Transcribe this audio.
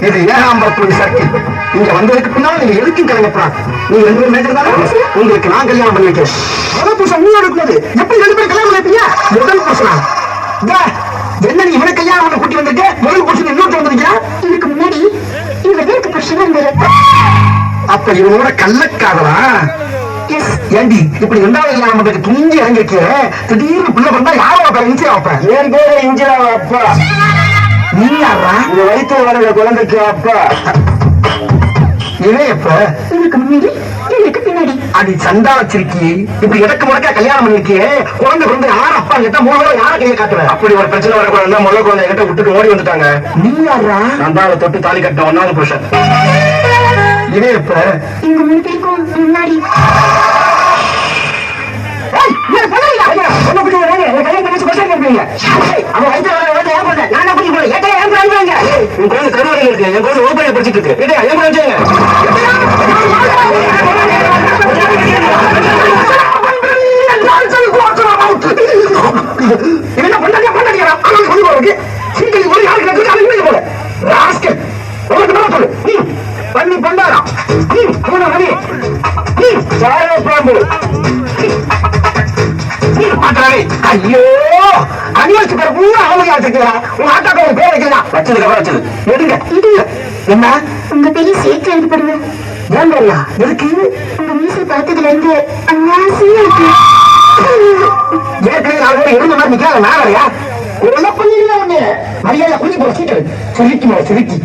இது ஏகாம்பரத்தூர் சர்க்கிள். இங்க வந்ததுக்கு பின்னால நீங்க எதுக்கும் கலையப்படாது. நீங்க ரெண்டு பேரும் மேய்க்கிறதால உங்களுக்கு நான் கல்யாணம் பண்ணி வைக்கிறேன். முதல் புருஷன் உங்களோட இருக்கிறது எப்படி ரெண்டு பேரும் கல்யாணம் பண்ணிப்பீங்க? முதல் புருஷனா என்ன நீ இவனை கல்யாணம் பண்ண கூட்டி வந்திருக்க? முதல் புருஷன் இன்னொரு வந்திருக்கா? இதுக்கு முன்னாடி இவருக்கு புருஷன் இருந்தாரு. அப்ப இவனோட கள்ளக்காதலா? ஏண்டி இப்படி ரெண்டாவது கல்யாணம் பண்றதுக்கு துணிஞ்சு இறங்கிருக்கிய? திடீர்னு பிள்ளை பண்ணா யாரோ அப்ப இஞ்சியா வைப்பேன்? என் பேரு இஞ்சியா அப்பா. நீ யாரா? இந்த வயிற்று வர குழந்தைக்கு அப்பா. இவன் எப்ப? இதுக்கு முன்னாடி இவருக்கு பின்னாடி. அடி சண்டா வச்சிருக்கி இப்படி இடக்கு முடக்கா கல்யாணம் பண்ணிருக்கியே. குழந்தை குழந்தை யார் அப்பா கிட்ட மூணு யார கையை காட்டுற? அப்படி ஒரு பிரச்சனை வரக்கூடாது. முதல் குழந்தை கிட்ட விட்டுட்டு ஓடி வந்துட்டாங்க. நீ யாரா? நான் தான் தொட்டு தாலி கட்ட ஒன்னாவது புருஷன். இவன் எப்ப? இங்க 3 பேருக்கும் முன்னாடி. பண்ணி பண்ணாராம். ஐயோ அனிவர்சரி பேர் பூரா அவனுக்கு வச்சிருக்கா. உங்க ஆட்டாக்க ஒரு பேர் வைக்கலாம். வச்சதுக்கு அப்புறம் வச்சது எடுங்க. இது என்ன? உங்க பெரிய சேர்த்து எழுதப்படுவேன். ஏன் பேரியா? எதுக்கு? உங்க மீசை பார்த்ததுல இருந்து ஆசையா இருக்கு. ஏற்கனவே நான் கூட இருந்த மாதிரி நிக்காத மேலையா? ஒரு பண்ணிருந்தா ஒண்ணு மரியாதை குஞ்சு போல சீட்டு சுருக்கி சுருக்கி